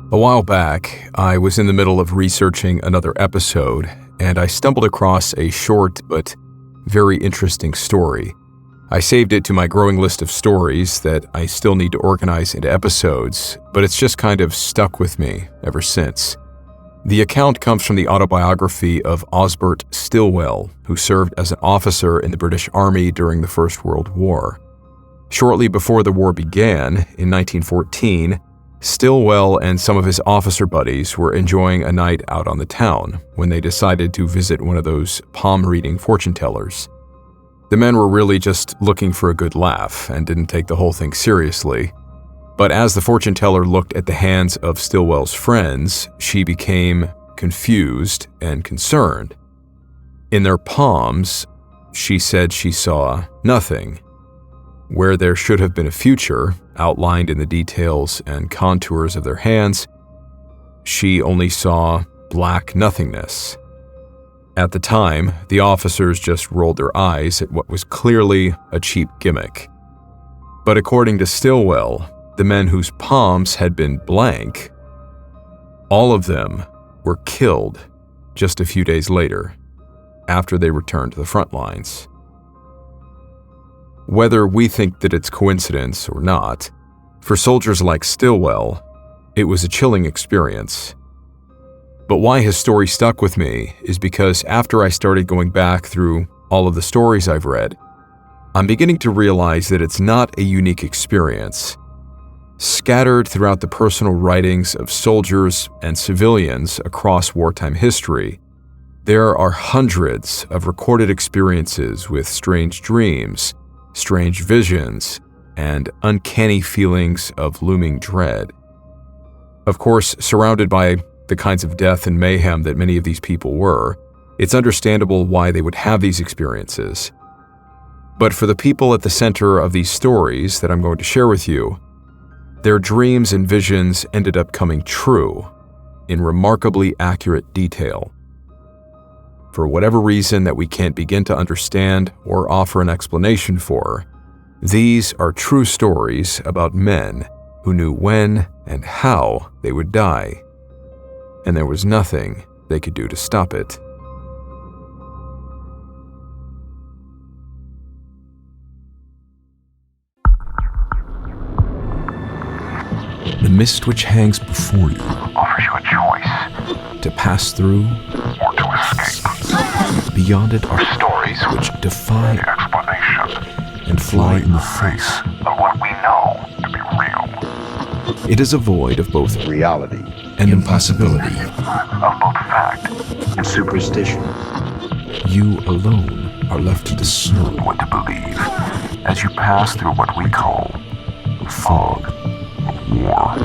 A while back, I was in the middle of researching another episode, and I stumbled across a short but very interesting story. I saved it to my growing list of stories that I still need to organize into episodes, but it's just kind of stuck with me ever since. The account comes from the autobiography of Osbert Stilwell, who served as an officer in the British Army during the First World War. Shortly before the war began, in 1914, Stilwell and some of his officer buddies were enjoying a night out on the town when they decided to visit one of those palm-reading fortune tellers. The men were really just looking for a good laugh and didn't take the whole thing seriously. But as the fortune teller looked at the hands of Stilwell's friends, she became confused and concerned. In their palms, she said she saw nothing. Where there should have been a future, outlined in the details and contours of their hands, she only saw black nothingness. At the time, the officers just rolled their eyes at what was clearly a cheap gimmick. But according to Stilwell, the men whose palms had been blank, all of them were killed just a few days later, after they returned to the front lines. Whether we think that it's coincidence or not, for soldiers like Stilwell, it was a chilling experience. But why his story stuck with me is because after I started going back through all of the stories I've read, I'm beginning to realize that it's not a unique experience. Scattered throughout the personal writings of soldiers and civilians across wartime history, there are hundreds of recorded experiences with strange dreams, strange visions, and uncanny feelings of looming dread. Of course, surrounded by the kinds of death and mayhem that many of these people were, it's understandable why they would have these experiences. But for the people at the center of these stories that I'm going to share with you, their dreams and visions ended up coming true in remarkably accurate detail. For whatever reason that we can't begin to understand or offer an explanation for, these are true stories about men who knew when and how they would die, and there was nothing they could do to stop it. The mist which hangs before you offers you a choice to pass through or to escape. Beyond it are Stories which defy the explanation and fly in the face of what we know to be real, It is a void of both reality and impossibility. of both fact and superstition. You alone are left to discern what to believe as you pass through what we call the fog. war.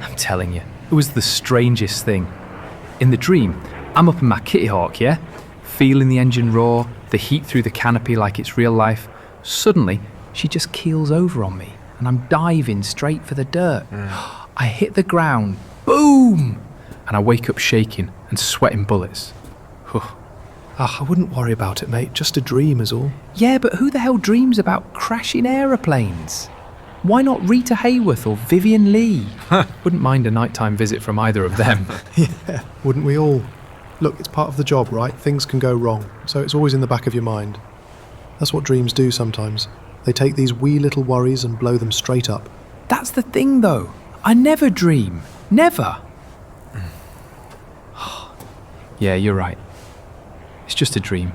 I'm telling you, it was the strangest thing. In the dream, I'm up in my Kitty Hawk, yeah? Feeling the engine roar, the heat through the canopy like it's real life. Suddenly, she just keels over on me, and I'm diving straight for the dirt. I hit the ground, boom! And I wake up shaking and sweating bullets. I wouldn't worry about it, mate. Just a dream is all. Yeah, but who the hell dreams about crashing aeroplanes? Why not Rita Hayworth or Vivian Lee? Wouldn't mind a nighttime visit from either of them. Yeah, wouldn't we all? Look, it's part of the job, right? Things can go wrong, so it's always in the back of your mind. That's what dreams do sometimes. They take these wee little worries and blow them straight up. That's the thing, though. I never dream. Never. Yeah, you're right. It's just a dream.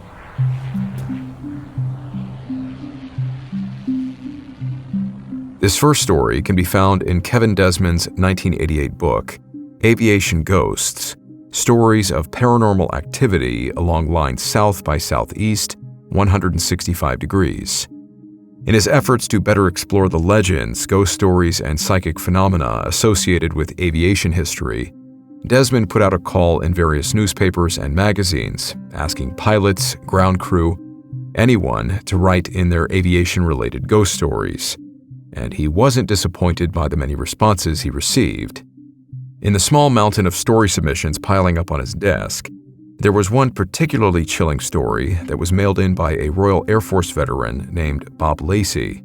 This first story can be found in Kevin Desmond's 1988 book, Aviation Ghosts, Stories of Paranormal Activity Along Lines South by Southeast, 165 degrees. In his efforts to better explore the legends, ghost stories, and psychic phenomena associated with aviation history, Desmond put out a call in various newspapers and magazines, asking pilots, ground crew, anyone to write in their aviation-related ghost stories. and he wasn't disappointed by the many responses he received. In the small mountain of story submissions piling up on his desk, there was one particularly chilling story that was mailed in by a Royal Air Force veteran named Bob Lacey.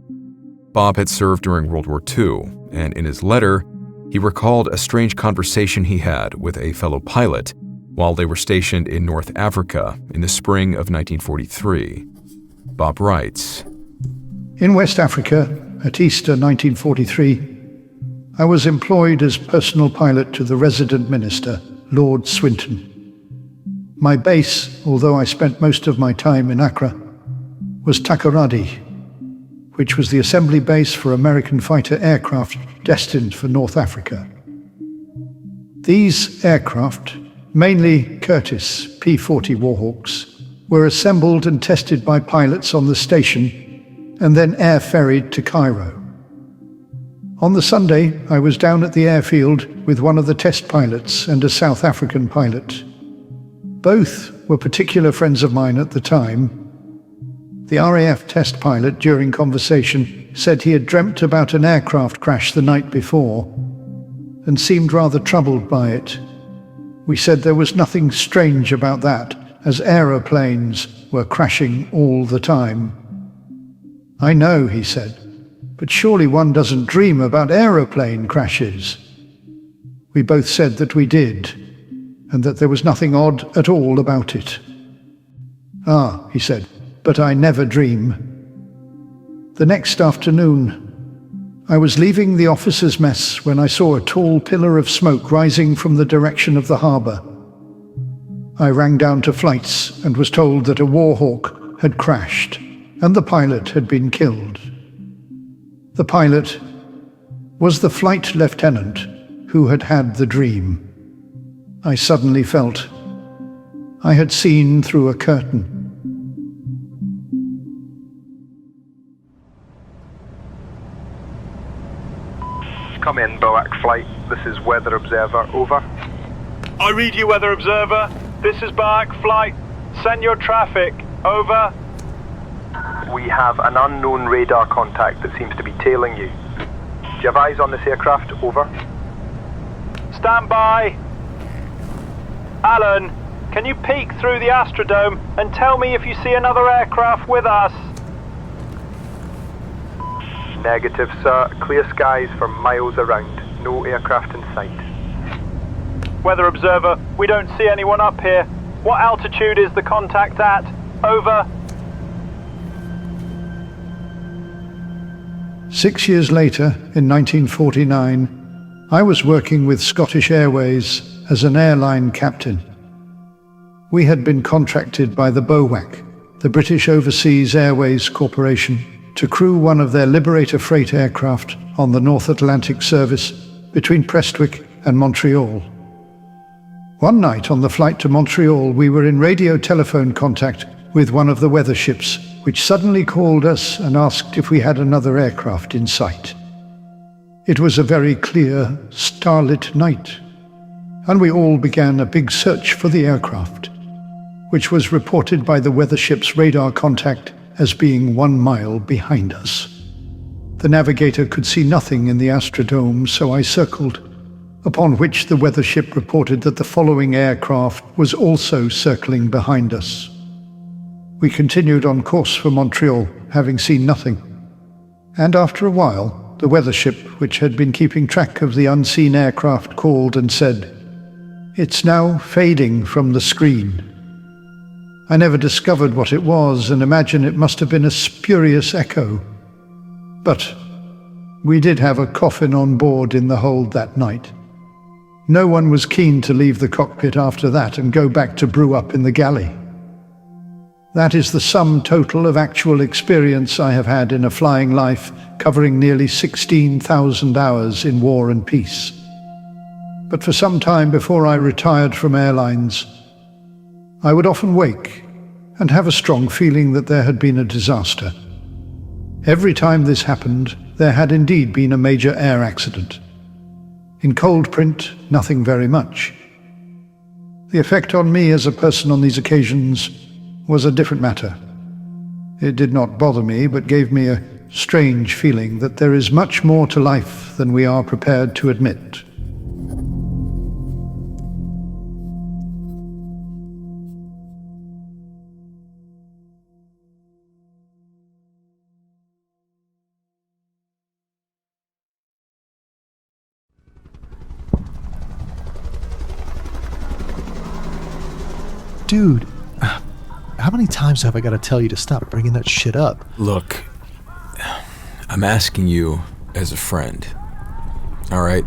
Bob had served during World War II, and in his letter, he recalled a strange conversation he had with a fellow pilot while they were stationed in North Africa in the spring of 1943. Bob writes, "In West Africa, at Easter 1943, I was employed as personal pilot to the resident minister, Lord Swinton. My base, although I spent most of my time in Accra, was Takoradi, which was the assembly base for American fighter aircraft destined for North Africa. These aircraft, mainly Curtiss P-40 Warhawks, were assembled and tested by pilots on the station and then air ferried to Cairo. On the Sunday, I was down at the airfield with one of the test pilots and a South African pilot. Both were particular friends of mine at the time. The RAF test pilot, during conversation, said he had dreamt about an aircraft crash the night before and seemed rather troubled by it. We said there was nothing strange about that, as aeroplanes were crashing all the time. I know, he said, but surely one doesn't dream about aeroplane crashes. We both said that we did, and that there was nothing odd at all about it. Ah, he said, but I never dream. The next afternoon, I was leaving the officers' mess when I saw a tall pillar of smoke rising from the direction of the harbour. I rang down to flights and was told that a Warhawk had crashed and the pilot had been killed. The pilot was the flight lieutenant who had had the dream. I suddenly felt I had seen through a curtain. Come in, BOAC flight. This is Weather Observer, over. I read you, Weather Observer. This is BOAC flight. Send your traffic, over. We have an unknown radar contact that seems to be tailing you. Do you have eyes on this aircraft, over? Stand by. Alan, can you peek through the Astrodome and tell me if you see another aircraft with us? Negative, sir. Clear skies for miles around. No aircraft in sight. Weather Observer, we don't see anyone up here. What altitude is the contact at? Over. 6 years later, in 1949, I was working with Scottish Airways as an airline captain. We had been contracted by the BOAC, the British Overseas Airways Corporation, to crew one of their Liberator freight aircraft on the North Atlantic service between Prestwick and Montreal. One night on the flight to Montreal, we were in radio telephone contact with one of the weather ships, which suddenly called us and asked if we had another aircraft in sight. It was a very clear, starlit night, and we all began a big search for the aircraft, which was reported by the weather ship's radar contact as being 1 mile behind us. The navigator could see nothing in the Astrodome, so I circled, upon which the weather ship reported that the following aircraft was also circling behind us. We continued on course for Montreal, having seen nothing. And after a while, the weather ship, which had been keeping track of the unseen aircraft, called and said, "It's now fading from the screen." I never discovered what it was and imagine it must have been a spurious echo. But we did have a coffin on board in the hold that night. No one was keen to leave the cockpit after that and go back to brew up in the galley. That is the sum total of actual experience I have had in a flying life, covering nearly 16,000 hours in war and peace. But for some time before I retired from airlines, I would often wake and have a strong feeling that there had been a disaster. Every time this happened, there had indeed been a major air accident. In cold print, nothing very much. The effect on me as a person on these occasions was a different matter. It did not bother me, but gave me a strange feeling that there is much more to life than we are prepared to admit. Dude, how many times have I got to tell you to stop bringing that shit up? Look, I'm asking you as a friend, all right?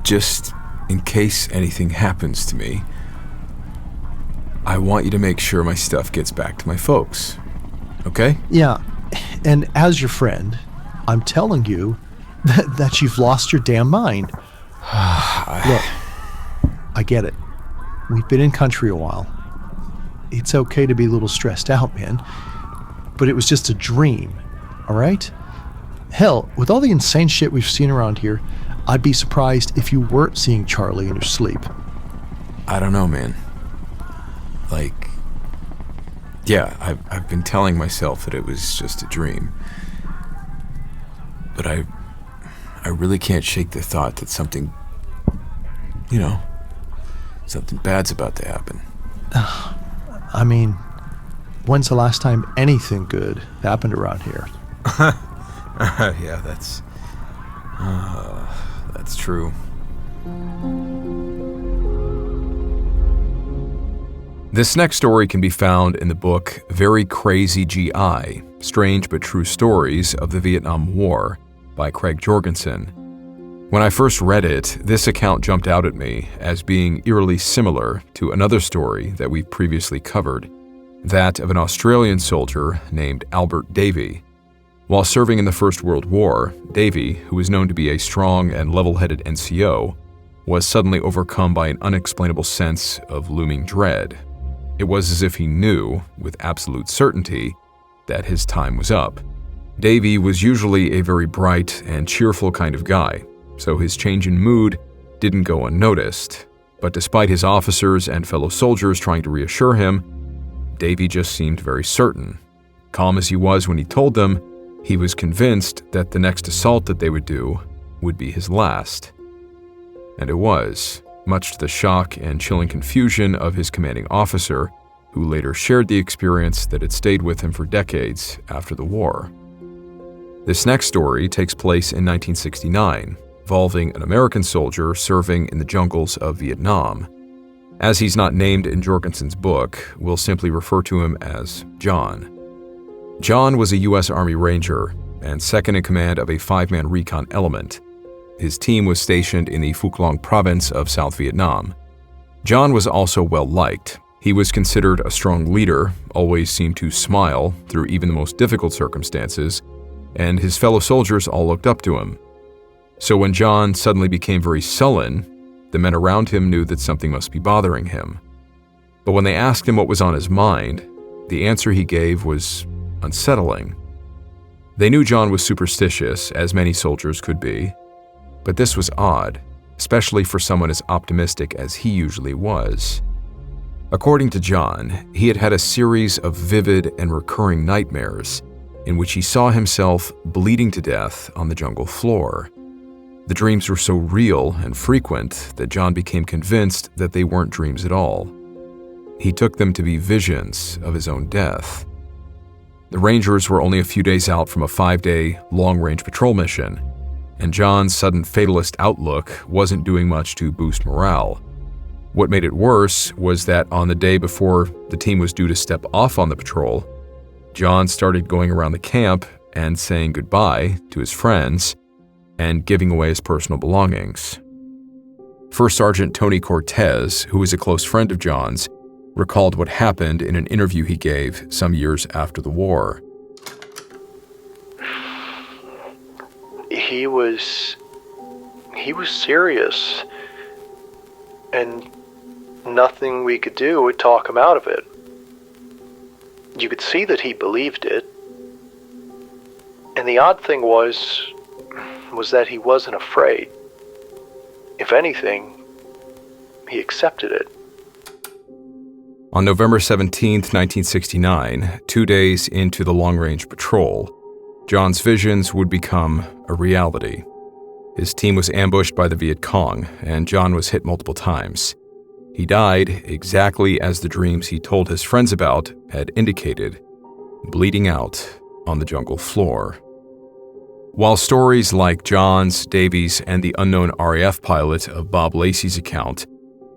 Just in case anything happens to me, I want you to make sure my stuff gets back to my folks, okay? Yeah, and as your friend, I'm telling you that you've lost your damn mind. Look, I get it. We've been in country a while. It's okay to be a little stressed out, man. But it was just a dream, all right? Hell, with all the insane shit we've seen around here, I'd be surprised if you weren't seeing Charlie in your sleep. I don't know, man. I've been telling myself that it was just a dream. But I really can't shake the thought that something bad's about to happen. I mean, when's the last time anything good happened around here? Yeah, that's true. This next story can be found in the book Very Crazy GI, Strange But True Stories of the Vietnam War by Craig Jorgensen. When I first read it, this account jumped out at me as being eerily similar to another story that we've previously covered, that of an Australian soldier named Albert Davey. While serving in the First World War, Davey, who was known to be a strong and level-headed NCO, was suddenly overcome by an unexplainable sense of looming dread. It was as if he knew, with absolute certainty, that his time was up. Davey was usually a very bright and cheerful kind of guy, so his change in mood didn't go unnoticed. But despite his officers and fellow soldiers trying to reassure him, Davey just seemed very certain. Calm as he was when he told them, he was convinced that the next assault that they would do would be his last. And it was, much to the shock and chilling confusion of his commanding officer, who later shared the experience that had stayed with him for decades after the war. This next story takes place in 1969, involving an American soldier serving in the jungles of Vietnam. As he's not named in Jorgensen's book, we'll simply refer to him as John. John was a U.S. Army Ranger and second in command of a 5-man recon element. His team was stationed in the Phuc Long province of South Vietnam. John was also well-liked. He was considered a strong leader, always seemed to smile through even the most difficult circumstances, and his fellow soldiers all looked up to him. So when John suddenly became very sullen, the men around him knew that something must be bothering him. But when they asked him what was on his mind, the answer he gave was unsettling. They knew John was superstitious, as many soldiers could be, but this was odd, especially for someone as optimistic as he usually was. According to John, he had had a series of vivid and recurring nightmares in which he saw himself bleeding to death on the jungle floor. The dreams were so real and frequent that John became convinced that they weren't dreams at all. He took them to be visions of his own death. The Rangers were only a few days out from a 5-day long-range patrol mission, and John's sudden fatalist outlook wasn't doing much to boost morale. What made it worse was that on the day before the team was due to step off on the patrol, John started going around the camp and saying goodbye to his friends and giving away his personal belongings. First Sergeant Tony Cortez, who was a close friend of John's, recalled what happened in an interview he gave some years after the war. He was serious, and nothing we could do would talk him out of it. You could see that he believed it, and the odd thing was that he wasn't afraid. If anything, he accepted it. On November 17, 1969, 2 days into the long-range patrol, John's visions would become a reality. His team was ambushed by the Viet Cong, and John was hit multiple times. He died exactly as the dreams he told his friends about had indicated, bleeding out on the jungle floor. While stories like John's, Davies, and the unknown RAF pilot of Bob Lacey's account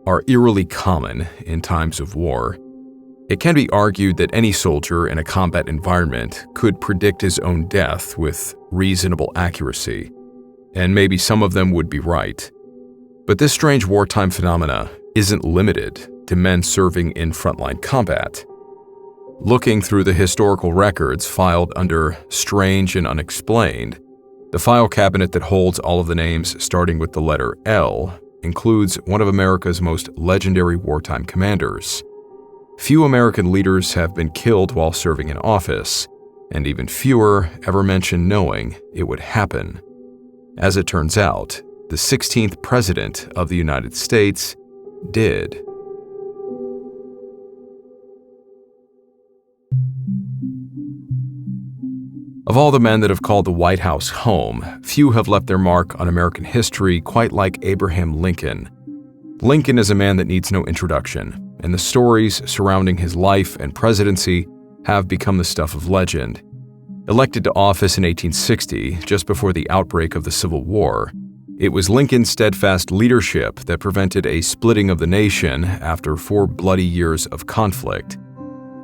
are eerily common in times of war, it can be argued that any soldier in a combat environment could predict his own death with reasonable accuracy, and maybe some of them would be right. But this strange wartime phenomena isn't limited to men serving in frontline combat. Looking through the historical records filed under Strange and Unexplained, the file cabinet that holds all of the names starting with the letter L includes one of America's most legendary wartime commanders. Few American leaders have been killed while serving in office, and even fewer ever mention knowing it would happen. As it turns out, the 16th President of the United States did. Of all the men that have called the White House home, few have left their mark on American history quite like Abraham Lincoln. Lincoln is a man that needs no introduction, and the stories surrounding his life and presidency have become the stuff of legend. Elected to office in 1860, just before the outbreak of the Civil War, it was Lincoln's steadfast leadership that prevented a splitting of the nation after 4 bloody years of conflict.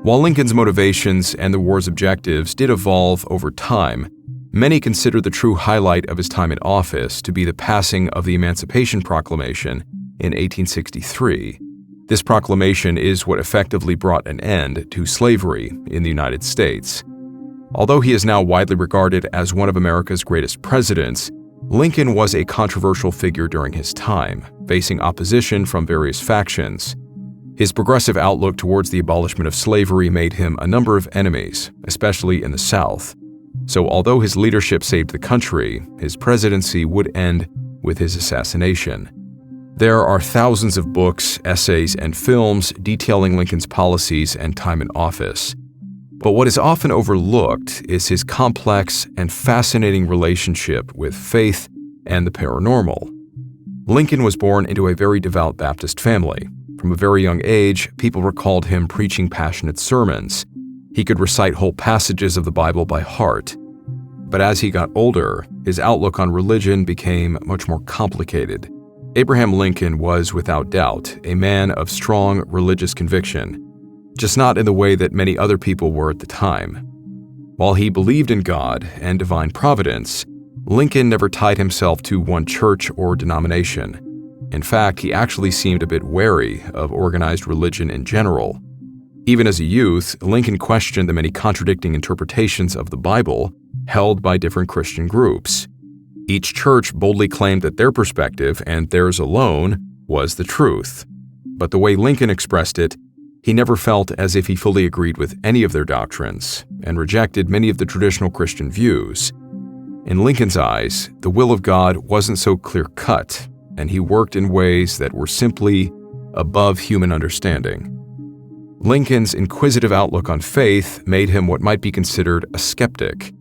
While Lincoln's motivations and the war's objectives did evolve over time, many consider the true highlight of his time in office to be the passing of the Emancipation Proclamation in 1863. This proclamation is what effectively brought an end to slavery in the United States. Although he is now widely regarded as one of America's greatest presidents, Lincoln was a controversial figure during his time, facing opposition from various factions. His progressive outlook towards the abolishment of slavery made him a number of enemies, especially in the South. So although his leadership saved the country, his presidency would end with his assassination. There are thousands of books, essays, and films detailing Lincoln's policies and time in office. But what is often overlooked is his complex and fascinating relationship with faith and the paranormal. Lincoln was born into a very devout Baptist family. From a very young age, people recalled him preaching passionate sermons. He could recite whole passages of the Bible by heart. But as he got older, his outlook on religion became much more complicated. Abraham Lincoln was, without doubt, a man of strong religious conviction, just not in the way that many other people were at the time. While he believed in God and divine providence, Lincoln never tied himself to one church or denomination. In fact, he actually seemed a bit wary of organized religion in general. Even as a youth, Lincoln questioned the many contradicting interpretations of the Bible held by different Christian groups. Each church boldly claimed that their perspective, and theirs alone, was the truth. But the way Lincoln expressed it, he never felt as if he fully agreed with any of their doctrines, and rejected many of the traditional Christian views. In Lincoln's eyes, the will of God wasn't so clear-cut, and he worked in ways that were simply above human understanding. Lincoln's inquisitive outlook on faith made him what might be considered a skeptic.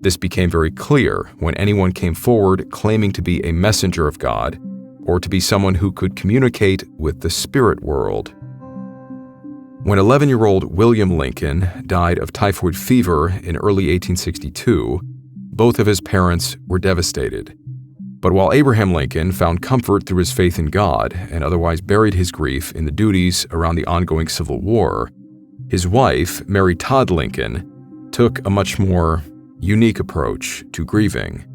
This became very clear when anyone came forward claiming to be a messenger of God, or to be someone who could communicate with the spirit world. When 11-year-old William Lincoln died of typhoid fever in early 1862, both of his parents were devastated. But while Abraham Lincoln found comfort through his faith in God and otherwise buried his grief in the duties around the ongoing Civil War, his wife, Mary Todd Lincoln, took a much more unique approach to grieving.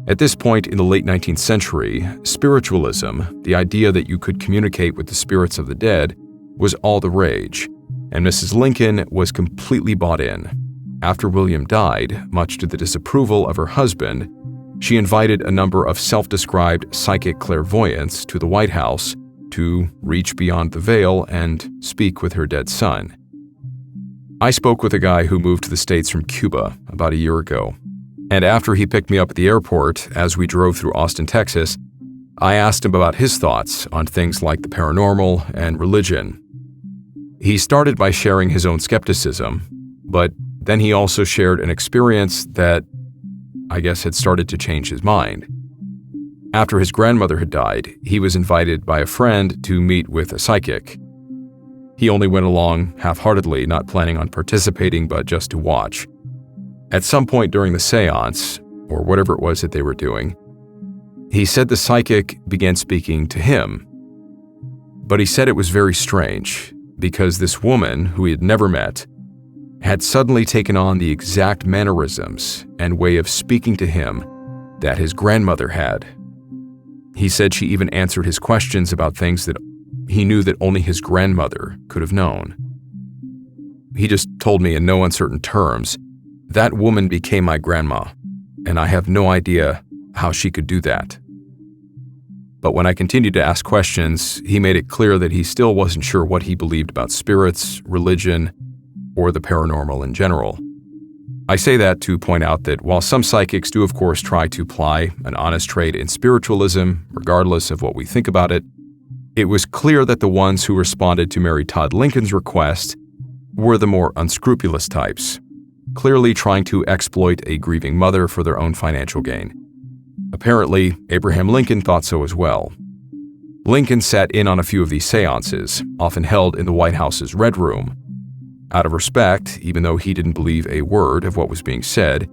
At this point in the late 19th century, spiritualism, the idea that you could communicate with the spirits of the dead, was all the rage, and Mrs. Lincoln was completely bought in. After William died, much to the disapproval of her husband, she invited a number of self-described psychic clairvoyants to the White House to reach beyond the veil and speak with her dead son. I spoke with a guy who moved to the States from Cuba about a year ago, and after he picked me up at the airport as we drove through Austin, Texas, I asked him about his thoughts on things like the paranormal and religion. He started by sharing his own skepticism, but Then he also shared an experience that, I guess, had started to change his mind. After his grandmother had died, he was invited by a friend to meet with a psychic. He only went along half-heartedly, not planning on participating, but just to watch. At some point during the seance, or whatever it was that they were doing, he said the psychic began speaking to him. But he said it was very strange, because this woman, who he had never met, had suddenly taken on the exact mannerisms and way of speaking to him that his grandmother had. He said she even answered his questions about things that he knew that only his grandmother could have known. He just told me in no uncertain terms, "That woman became my grandma, and I have no idea how she could do that." But when I continued to ask questions, he made it clear that he still wasn't sure what he believed about spirits, religion, or the paranormal in general. I say that to point out that while some psychics do of course try to ply an honest trade in spiritualism, regardless of what we think about it, it was clear that the ones who responded to Mary Todd Lincoln's request were the more unscrupulous types, clearly trying to exploit a grieving mother for their own financial gain. Apparently, Abraham Lincoln thought so as well. Lincoln sat in on a few of these seances, often held in the White House's Red Room. Out of respect, even though he didn't believe a word of what was being said,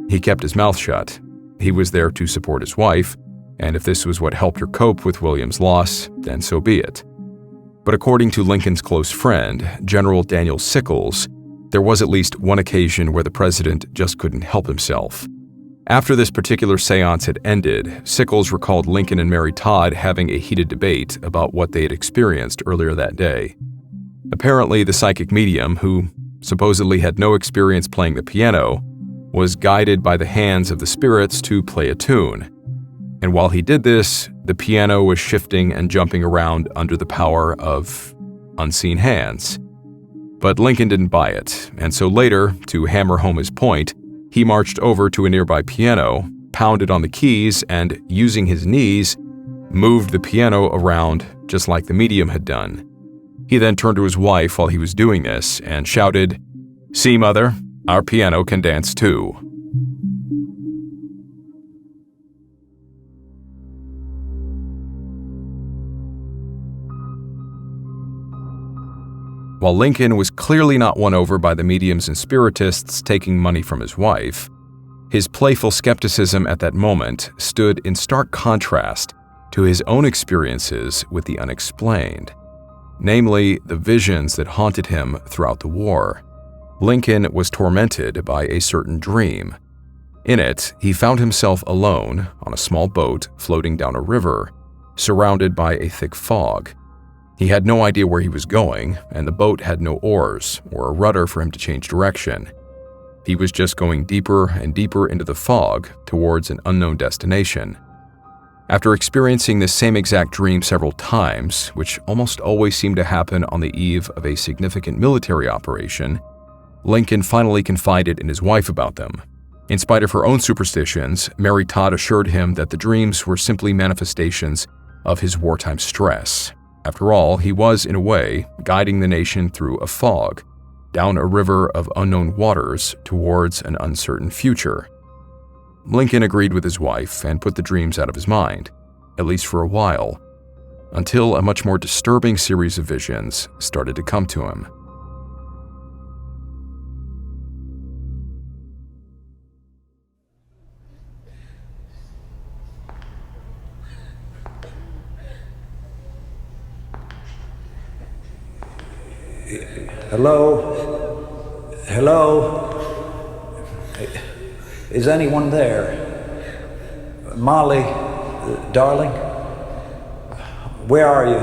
he kept his mouth shut. He was there to support his wife, and if this was what helped her cope with William's loss, then so be it. But according to Lincoln's close friend, General Daniel Sickles, there was at least one occasion where the president just couldn't help himself. After this particular seance had ended, Sickles recalled Lincoln and Mary Todd having a heated debate about what they had experienced earlier that day. Apparently, the psychic medium, who supposedly had no experience playing the piano, was guided by the hands of the spirits to play a tune. And while he did this, the piano was shifting and jumping around under the power of unseen hands. But Lincoln didn't buy it, and so later, to hammer home his point, he marched over to a nearby piano, pounded on the keys, and, using his knees, moved the piano around just like the medium had done. He then turned to his wife while he was doing this and shouted, "See, Mother, our piano can dance too." While Lincoln was clearly not won over by the mediums and spiritists taking money from his wife, his playful skepticism at that moment stood in stark contrast to his own experiences with the unexplained, namely the visions that haunted him throughout the war. Lincoln was tormented by a certain dream. In it, he found himself alone on a small boat floating down a river, surrounded by a thick fog. He had no idea where he was going, and the boat had no oars or a rudder for him to change direction. He was just going deeper and deeper into the fog towards an unknown destination. After experiencing this same exact dream several times, which almost always seemed to happen on the eve of a significant military operation, Lincoln finally confided in his wife about them. In spite of her own superstitions, Mary Todd assured him that the dreams were simply manifestations of his wartime stress. After all, he was, in a way, guiding the nation through a fog, down a river of unknown waters towards an uncertain future. Lincoln agreed with his wife and put the dreams out of his mind, at least for a while, until a much more disturbing series of visions started to come to him. Hello? Hello? Is anyone there? Molly, darling? Where are you?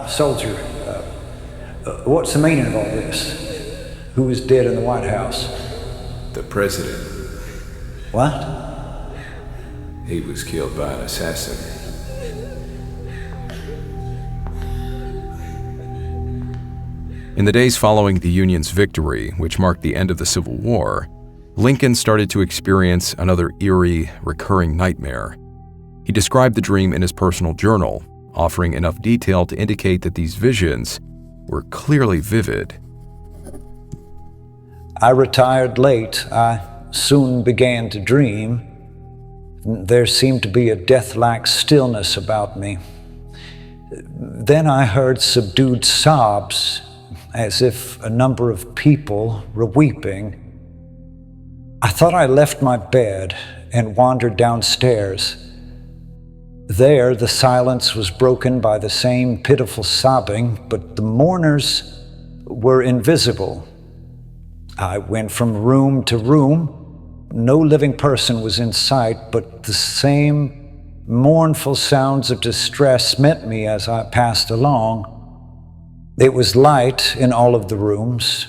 Soldier. What's the meaning of all this? Who is dead in the White House? The president. What? He was killed by an assassin. In the days following the Union's victory, which marked the end of the Civil War, Lincoln started to experience another eerie, recurring nightmare. He described the dream in his personal journal, offering enough detail to indicate that these visions were clearly vivid. I retired late. I soon began to dream. There seemed to be a death-like stillness about me. Then I heard subdued sobs, as if a number of people were weeping. I thought I left my bed and wandered downstairs. There, the silence was broken by the same pitiful sobbing, but the mourners were invisible. I went from room to room. No living person was in sight, but the same mournful sounds of distress met me as I passed along. It was light in all of the rooms.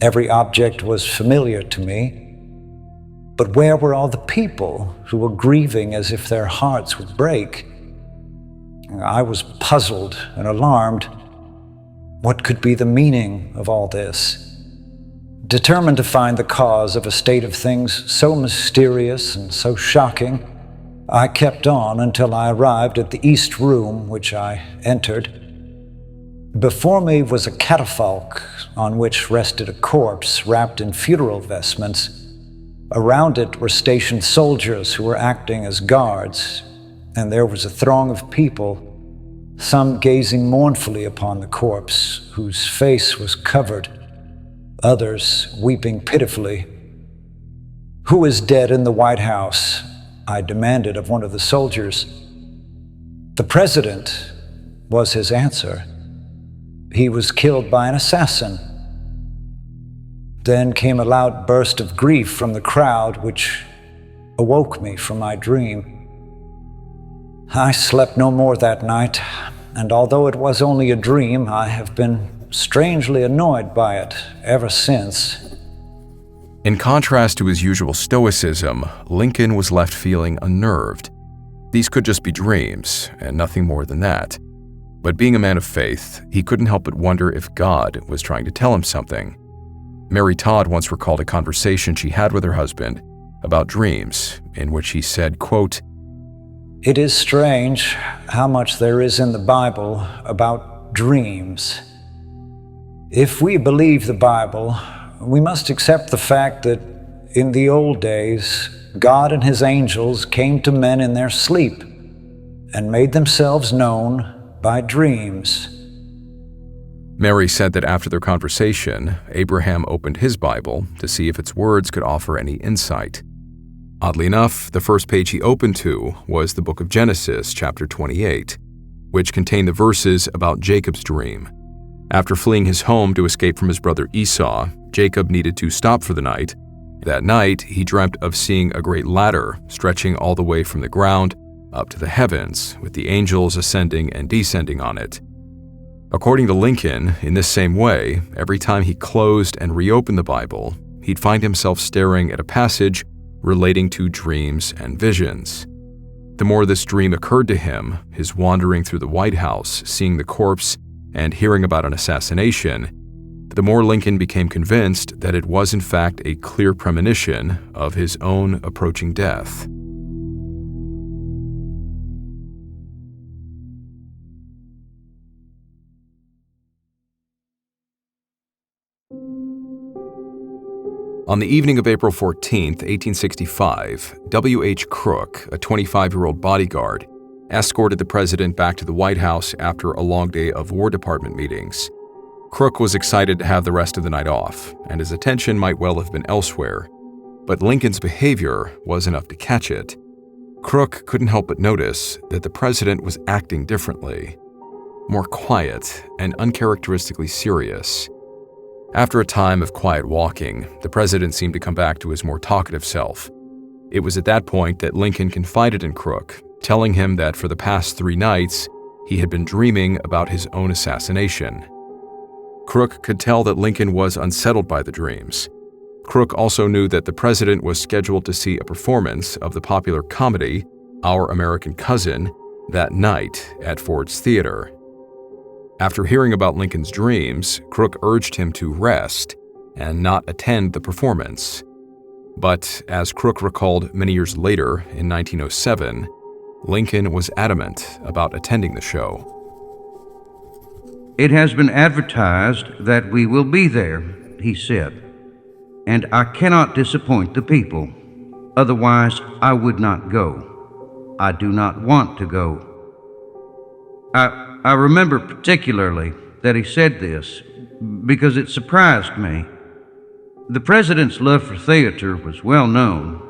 Every object was familiar to me. But where were all the people who were grieving as if their hearts would break? I was puzzled and alarmed. What could be the meaning of all this? Determined to find the cause of a state of things so mysterious and so shocking, I kept on until I arrived at the East Room, which I entered. Before me was a catafalque on which rested a corpse wrapped in funeral vestments. Around it were stationed soldiers who were acting as guards, and there was a throng of people, some gazing mournfully upon the corpse, whose face was covered, others weeping pitifully. "Who is dead in the White House?" I demanded of one of the soldiers. "The president," was his answer. "He was killed by an assassin." Then came a loud burst of grief from the crowd, which awoke me from my dream. I slept no more that night, and although it was only a dream, I have been strangely annoyed by it ever since. In contrast to his usual stoicism, Lincoln was left feeling unnerved. These could just be dreams, and nothing more than that. But being a man of faith, he couldn't help but wonder if God was trying to tell him something. Mary Todd once recalled a conversation she had with her husband about dreams, in which he said, quote, "It is strange how much there is in the Bible about dreams. If we believe the Bible, we must accept the fact that in the old days, God and his angels came to men in their sleep and made themselves known by dreams." Mary said that after their conversation, Abraham opened his Bible to see if its words could offer any insight. Oddly enough, the first page he opened to was the book of Genesis, chapter 28, which contained the verses about Jacob's dream. After fleeing his home to escape from his brother Esau, Jacob needed to stop for the night. That night, he dreamt of seeing a great ladder stretching all the way from the ground up to the heavens, with the angels ascending and descending on it. According to Lincoln, in this same way, every time he closed and reopened the Bible, he'd find himself staring at a passage relating to dreams and visions. The more this dream occurred to him, his wandering through the White House, seeing the corpse, and hearing about an assassination, the more Lincoln became convinced that it was in fact a clear premonition of his own approaching death. On the evening of April 14, 1865, W.H. Crook, a 25-year-old bodyguard, escorted the president back to the White House after a long day of War Department meetings. Crook was excited to have the rest of the night off, and his attention might well have been elsewhere. But Lincoln's behavior was enough to catch it. Crook couldn't help but notice that the president was acting differently, more quiet and uncharacteristically serious. After a time of quiet walking, the president seemed to come back to his more talkative self. It was at that point that Lincoln confided in Crook, telling him that for the past 3 nights, he had been dreaming about his own assassination. Crook could tell that Lincoln was unsettled by the dreams. Crook also knew that the president was scheduled to see a performance of the popular comedy, Our American Cousin, that night at Ford's Theater. After hearing about Lincoln's dreams, Crook urged him to rest and not attend the performance. But as Crook recalled many years later, in 1907, Lincoln was adamant about attending the show. "It has been advertised that we will be there," he said, "and I cannot disappoint the people. Otherwise, I would not go. I do not want to go." I remember particularly that he said this because it surprised me. The president's love for theater was well known.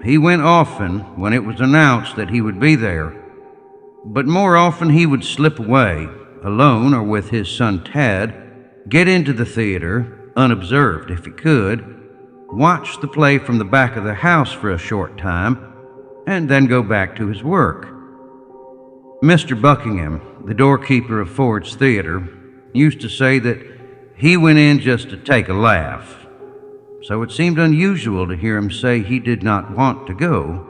He went often when it was announced that he would be there, but more often he would slip away, alone or with his son Tad, get into the theater, unobserved if he could, watch the play from the back of the house for a short time, and then go back to his work. Mr. Buckingham, the doorkeeper of Ford's Theater, used to say that he went in just to take a laugh, so it seemed unusual to hear him say he did not want to go.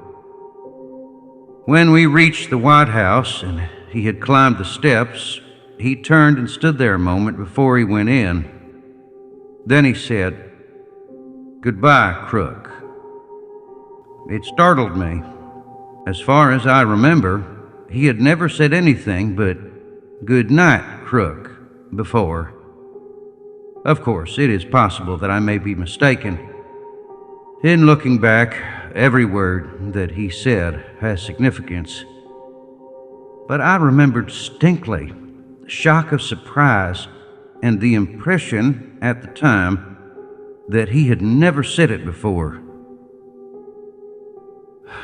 When we reached the White House and he had climbed the steps, he turned and stood there a moment before he went in. Then he said, "Goodbye, Crook." It startled me. As far as I remember, he had never said anything but "Good night, Crook" before. Of course, it is possible that I may be mistaken. In looking back, every word that he said has significance. But I remembered distinctly the shock of surprise and the impression at the time that he had never said it before.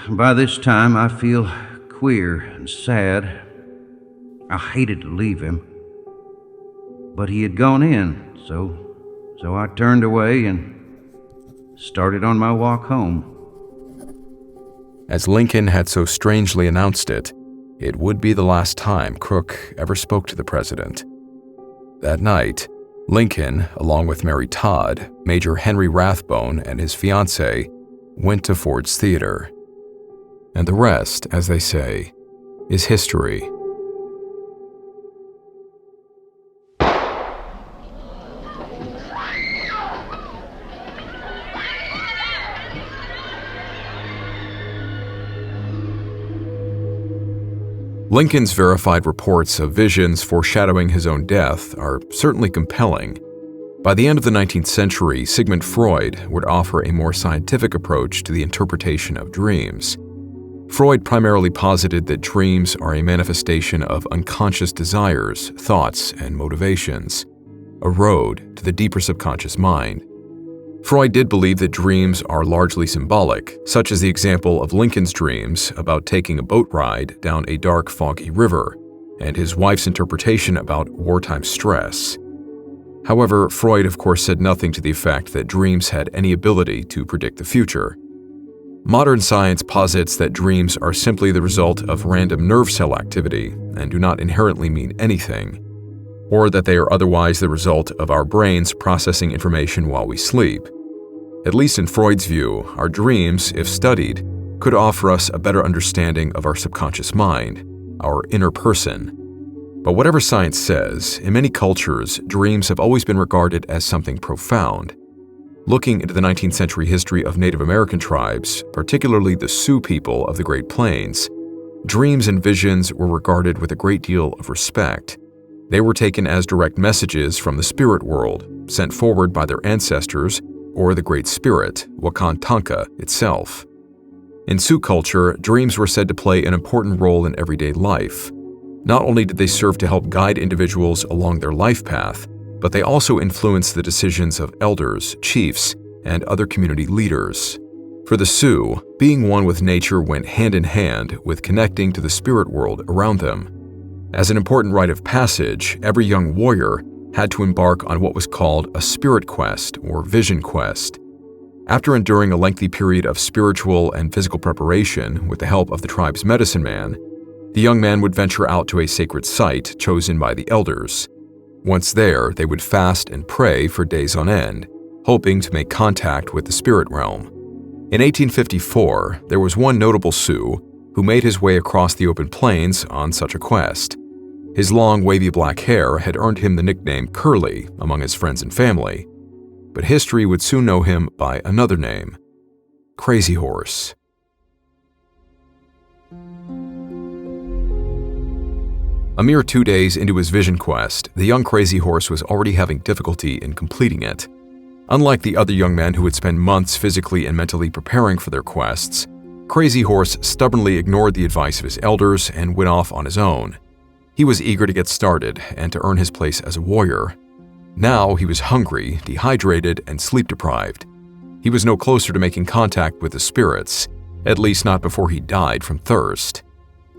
By this time, I feel queer and sad. I hated to leave him. But he had gone in, so I turned away and started on my walk home. As Lincoln had so strangely announced it, it would be the last time Crook ever spoke to the president. That night, Lincoln, along with Mary Todd, Major Henry Rathbone, and his fiancée, went to Ford's Theater. And the rest, as they say, is history. Lincoln's verified reports of visions foreshadowing his own death are certainly compelling. By the end of the 19th century, Sigmund Freud would offer a more scientific approach to the interpretation of dreams. Freud primarily posited that dreams are a manifestation of unconscious desires, thoughts, and motivations, a road to the deeper subconscious mind. Freud did believe that dreams are largely symbolic, such as the example of Lincoln's dreams about taking a boat ride down a dark, foggy river, and his wife's interpretation about wartime stress. However, Freud of course said nothing to the effect that dreams had any ability to predict the future. Modern science posits that dreams are simply the result of random nerve cell activity and do not inherently mean anything, or that they are otherwise the result of our brains processing information while we sleep. At least in Freud's view, our dreams, if studied, could offer us a better understanding of our subconscious mind, our inner person. But whatever science says, in many cultures, dreams have always been regarded as something profound. Looking into the 19th century history of Native American tribes, particularly the Sioux people of the Great Plains, dreams and visions were regarded with a great deal of respect. They were taken as direct messages from the spirit world, sent forward by their ancestors or the Great Spirit, Wakantanka itself. In Sioux culture, dreams were said to play an important role in everyday life. Not only did they serve to help guide individuals along their life path, but they also influenced the decisions of elders, chiefs, and other community leaders. For the Sioux, being one with nature went hand in hand with connecting to the spirit world around them. As an important rite of passage, every young warrior had to embark on what was called a spirit quest or vision quest. After enduring a lengthy period of spiritual and physical preparation with the help of the tribe's medicine man, the young man would venture out to a sacred site chosen by the elders. Once there, they would fast and pray for days on end, hoping to make contact with the spirit realm. In 1854, there was one notable Sioux who made his way across the open plains on such a quest. His long, wavy black hair had earned him the nickname Curly among his friends and family, but history would soon know him by another name, Crazy Horse. A mere 2 days into his vision quest, the young Crazy Horse was already having difficulty in completing it. Unlike the other young men who would spend months physically and mentally preparing for their quests, Crazy Horse stubbornly ignored the advice of his elders and went off on his own. He was eager to get started and to earn his place as a warrior. Now he was hungry, dehydrated, and sleep-deprived. He was no closer to making contact with the spirits, at least not before he died from thirst.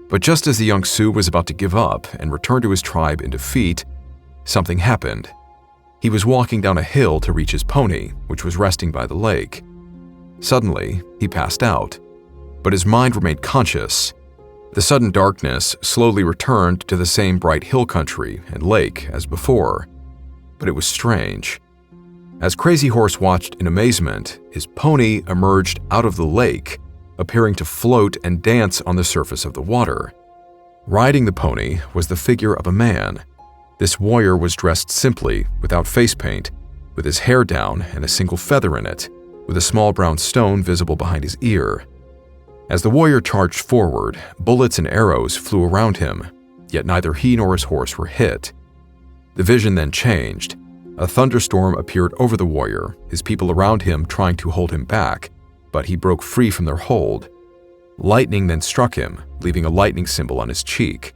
But just as the young Sioux was about to give up and return to his tribe in defeat, something happened. He was walking down a hill to reach his pony, which was resting by the lake. Suddenly, he passed out, but his mind remained conscious. The sudden darkness slowly returned to the same bright hill country and lake as before, but it was strange. As Crazy Horse watched in amazement, his pony emerged out of the lake, appearing to float and dance on the surface of the water. Riding the pony was the figure of a man. This warrior was dressed simply, without face paint, with his hair down and a single feather in it, with a small brown stone visible behind his ear. As the warrior charged forward, bullets and arrows flew around him, yet neither he nor his horse were hit. The vision then changed. A thunderstorm appeared over the warrior, his people around him trying to hold him back, but he broke free from their hold. Lightning then struck him, leaving a lightning symbol on his cheek.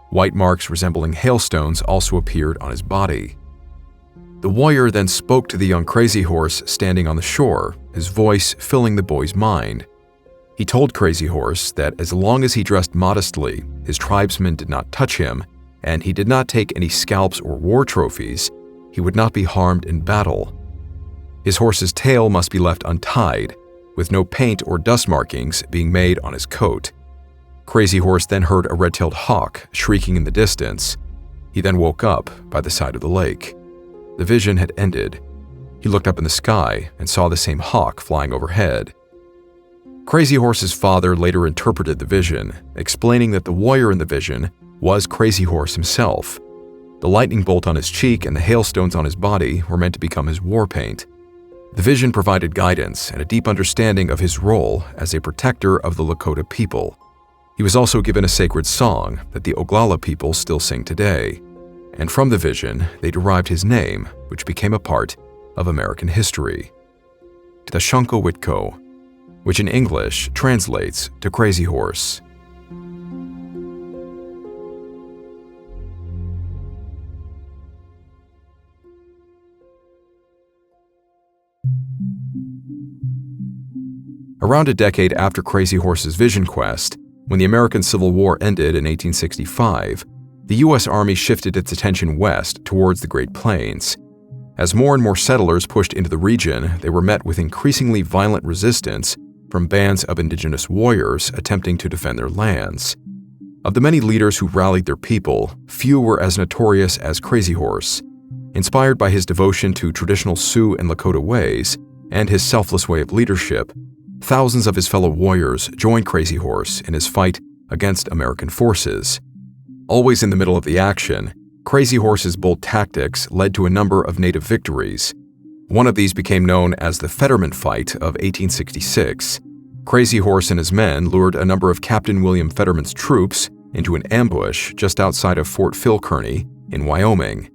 White marks resembling hailstones also appeared on his body. The warrior then spoke to the young Crazy Horse standing on the shore, his voice filling the boy's mind. He told Crazy Horse that as long as he dressed modestly, his tribesmen did not touch him, and he did not take any scalps or war trophies, he would not be harmed in battle. His horse's tail must be left untied, with no paint or dust markings being made on his coat. Crazy Horse then heard a red-tailed hawk shrieking in the distance. He then woke up by the side of the lake. The vision had ended. He looked up in the sky and saw the same hawk flying overhead. Crazy Horse's father later interpreted the vision, explaining that the warrior in the vision was Crazy Horse himself. The lightning bolt on his cheek and the hailstones on his body were meant to become his war paint. The vision provided guidance and a deep understanding of his role as a protector of the Lakota people. He was also given a sacred song that the Oglala people still sing today, and from the vision they derived his name, which became a part of American history. Tashanko Witko, which in English translates to Crazy Horse. Around a decade after Crazy Horse's vision quest, when the American Civil War ended in 1865, the U.S. Army shifted its attention west towards the Great Plains. As more and more settlers pushed into the region, they were met with increasingly violent resistance from bands of indigenous warriors attempting to defend their lands. Of the many leaders who rallied their people, few were as notorious as Crazy Horse. Inspired by his devotion to traditional Sioux and Lakota ways and his selfless way of leadership, thousands of his fellow warriors joined Crazy Horse in his fight against American forces. Always in the middle of the action, Crazy Horse's bold tactics led to a number of native victories. One of these became known as the Fetterman Fight of 1866. Crazy Horse and his men lured a number of Captain William Fetterman's troops into an ambush just outside of Fort Phil Kearny in Wyoming.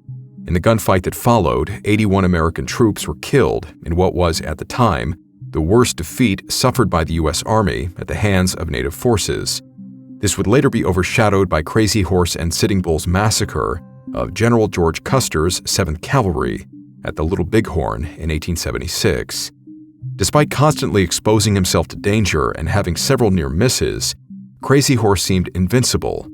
In the gunfight that followed, 81 American troops were killed in what was, at the time, the worst defeat suffered by the U.S. Army at the hands of native forces. This would later be overshadowed by Crazy Horse and Sitting Bull's massacre of General George Custer's 7th Cavalry at the Little Bighorn in 1876. Despite constantly exposing himself to danger and having several near misses, Crazy Horse seemed invincible.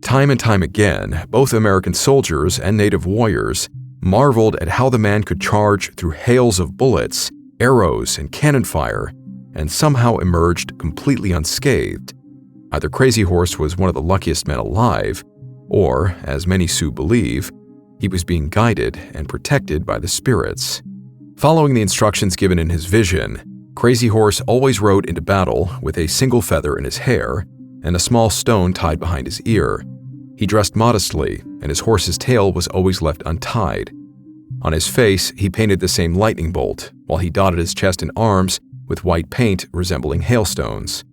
Time and time again, both American soldiers and native warriors marveled at how the man could charge through hails of bullets, arrows, and cannon fire, and somehow emerged completely unscathed. Either Crazy Horse was one of the luckiest men alive, or, as many Sioux believe, he was being guided and protected by the spirits. Following the instructions given in his vision, Crazy Horse always rode into battle with a single feather in his hair and a small stone tied behind his ear. He dressed modestly, and his horse's tail was always left untied. On his face, he painted the same lightning bolt, while he dotted his chest and arms with white paint resembling hailstones.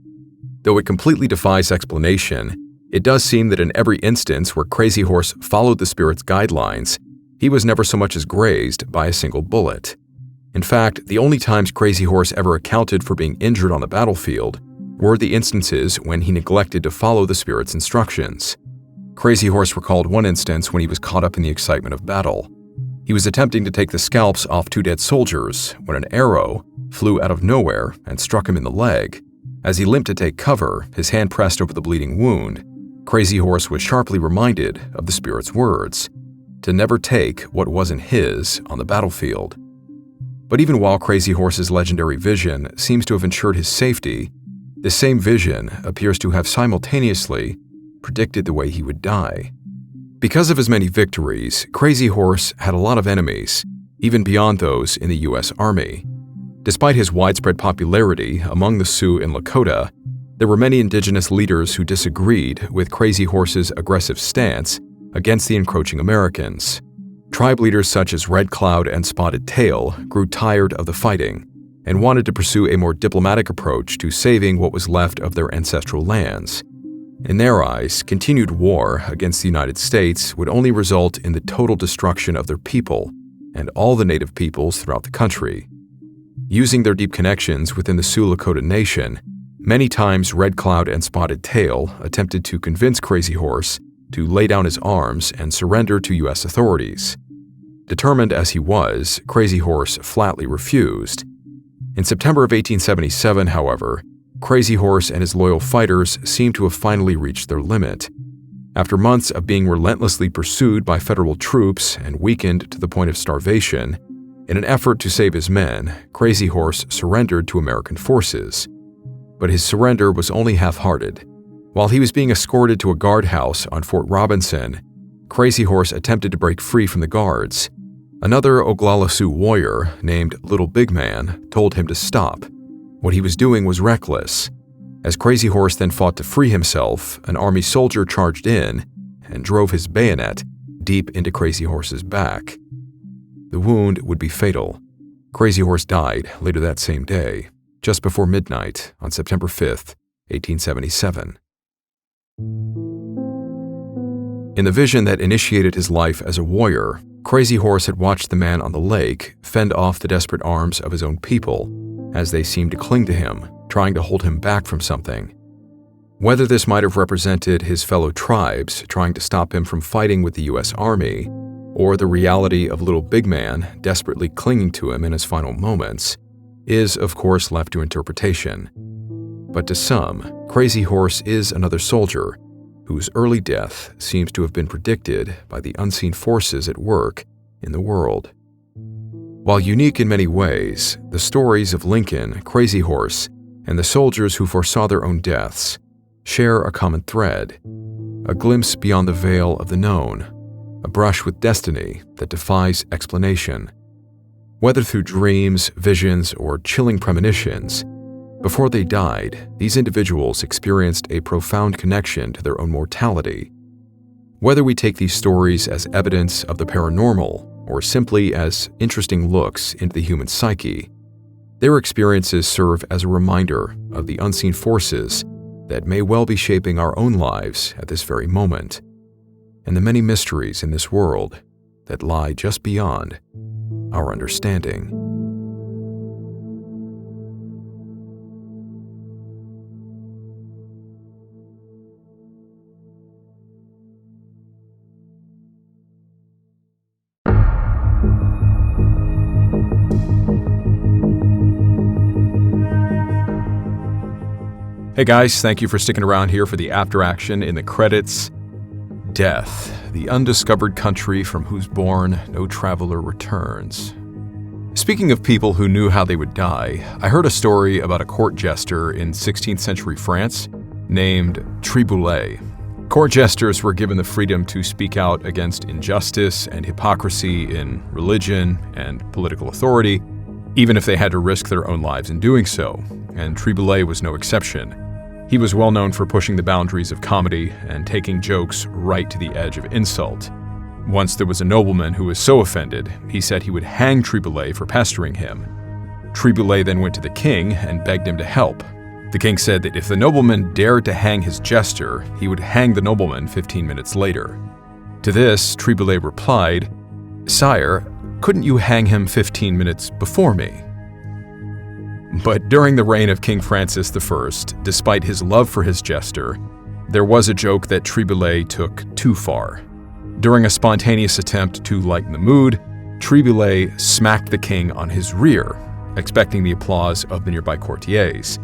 Though it completely defies explanation, It does seem that in every instance where Crazy Horse followed the spirit's guidelines, he was never so much as grazed by a single bullet. In fact, the only times Crazy Horse ever accounted for being injured on the battlefield were the instances when he neglected to follow the spirit's instructions. Crazy Horse recalled one instance when he was caught up in the excitement of battle. He was attempting to take the scalps off 2 dead soldiers when an arrow flew out of nowhere and struck him in the leg. As he limped to take cover, his hand pressed over the bleeding wound. Crazy Horse was sharply reminded of the spirit's words, to never take what wasn't his on the battlefield. But even while Crazy Horse's legendary vision seems to have ensured his safety, this same vision appears to have simultaneously predicted the way he would die. Because of his many victories, Crazy Horse had a lot of enemies, even beyond those in the U.S. Army. Despite his widespread popularity among the Sioux and Lakota, there were many indigenous leaders who disagreed with Crazy Horse's aggressive stance against the encroaching Americans. Tribe leaders such as Red Cloud and Spotted Tail grew tired of the fighting and wanted to pursue a more diplomatic approach to saving what was left of their ancestral lands. In their eyes, continued war against the United States would only result in the total destruction of their people and all the native peoples throughout the country. Using their deep connections within the Sioux Lakota Nation, many times Red Cloud and Spotted Tail attempted to convince Crazy Horse to lay down his arms and surrender to U.S. authorities. Determined as he was, Crazy Horse flatly refused. In September of 1877, however, Crazy Horse and his loyal fighters seemed to have finally reached their limit. After months of being relentlessly pursued by federal troops and weakened to the point of starvation, in an effort to save his men, Crazy Horse surrendered to American forces. But his surrender was only half-hearted. While he was being escorted to a guardhouse on Fort Robinson, Crazy Horse attempted to break free from the guards. Another Oglala Sioux warrior named Little Big Man told him to stop. What he was doing was reckless. As Crazy Horse then fought to free himself, an army soldier charged in and drove his bayonet deep into Crazy Horse's back. The wound would be fatal. Crazy Horse died later that same day, just before midnight on September 5th, 1877. In the vision that initiated his life as a warrior, Crazy Horse had watched the man on the lake fend off the desperate arms of his own people as they seemed to cling to him, trying to hold him back from something. Whether this might have represented his fellow tribes trying to stop him from fighting with the U.S. Army, or the reality of Little Big Man desperately clinging to him in his final moments, is of course left to interpretation. But to some, Crazy Horse is another soldier whose early death seems to have been predicted by the unseen forces at work in the world. While unique in many ways, the stories of Lincoln, Crazy Horse, and the soldiers who foresaw their own deaths share a common thread, a glimpse beyond the veil of the known, a brush with destiny that defies explanation. Whether through dreams, visions, or chilling premonitions, before they died, these individuals experienced a profound connection to their own mortality. Whether we take these stories as evidence of the paranormal or simply as interesting looks into the human psyche, their experiences serve as a reminder of the unseen forces that may well be shaping our own lives at this very moment, and the many mysteries in this world that lie just beyond our understanding. Hey guys, thank you for sticking around here for the after action in the credits. Death, the undiscovered country from whose bourne no traveler returns. Speaking of people who knew how they would die, I heard a story about a court jester in 16th century France named Triboulet. Court jesters were given the freedom to speak out against injustice and hypocrisy in religion and political authority, even if they had to risk their own lives in doing so, and Triboulet was no exception. He was well known for pushing the boundaries of comedy and taking jokes right to the edge of insult. Once there was a nobleman who was so offended, he said he would hang Triboulet for pestering him. Triboulet then went to the king and begged him to help. The king said that if the nobleman dared to hang his jester, he would hang the nobleman 15 minutes later. To this, Triboulet replied, "Sire, couldn't you hang him 15 minutes before me?" But during the reign of King Francis I, despite his love for his jester, there was a joke that Triboulet took too far. During a spontaneous attempt to lighten the mood, Triboulet smacked the king on his rear, expecting the applause of the nearby courtiers.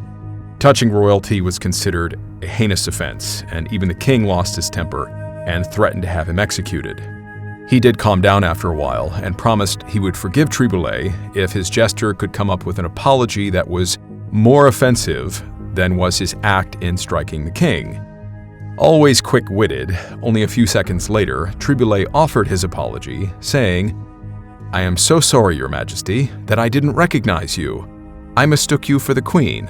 Touching royalty was considered a heinous offense, and even the king lost his temper and threatened to have him executed. He did calm down after a while and promised he would forgive Triboulet if his jester could come up with an apology that was more offensive than was his act in striking the king. Always quick-witted, only a few seconds later, Triboulet offered his apology, saying, "I am so sorry, Your Majesty, that I didn't recognize you. I mistook you for the Queen."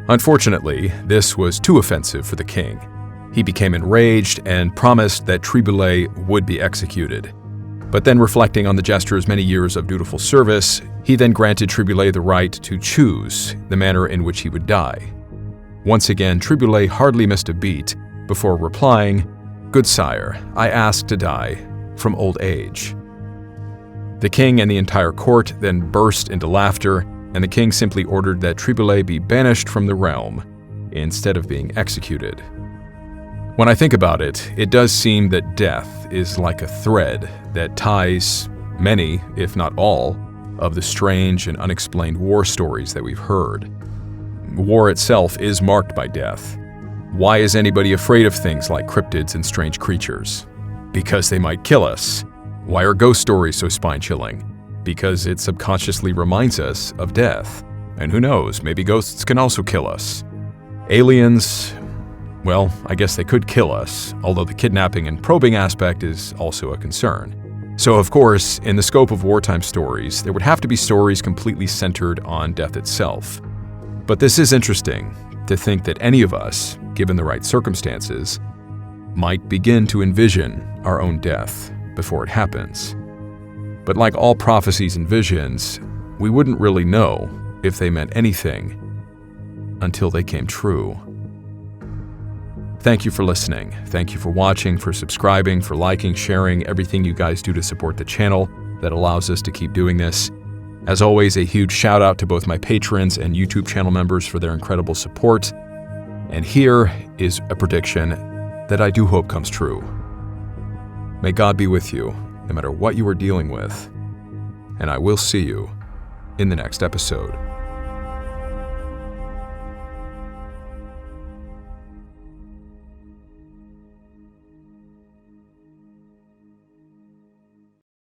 Unfortunately, this was too offensive for the king. He became enraged and promised that Triboulet would be executed. But then, reflecting on the jester's many years of dutiful service, he then granted Triboulet the right to choose the manner in which he would die. Once again, Triboulet hardly missed a beat before replying, "Good sire, I ask to die from old age." The king and the entire court then burst into laughter, and the king simply ordered that Triboulet be banished from the realm instead of being executed. When I think about it, it does seem that death is like a thread that ties many, if not all, of the strange and unexplained war stories that we've heard. War itself is marked by death. Why is anybody afraid of things like cryptids and strange creatures? Because they might kill us. Why are ghost stories so spine-chilling? Because it subconsciously reminds us of death. And who knows, maybe ghosts can also kill us. Aliens, well, I guess they could kill us, although the kidnapping and probing aspect is also a concern. So of course, in the scope of wartime stories, there would have to be stories completely centered on death itself. But this is interesting, to think that any of us, given the right circumstances, might begin to envision our own death before it happens. But like all prophecies and visions, we wouldn't really know if they meant anything until they came true. Thank you for listening. Thank you for watching, for subscribing, for liking, sharing, everything you guys do to support the channel that allows us to keep doing this. As always, a huge shout out to both my patrons and YouTube channel members for their incredible support. And here is a prediction that I do hope comes true. May God be with you, no matter what you are dealing with, and I will see you in the next episode.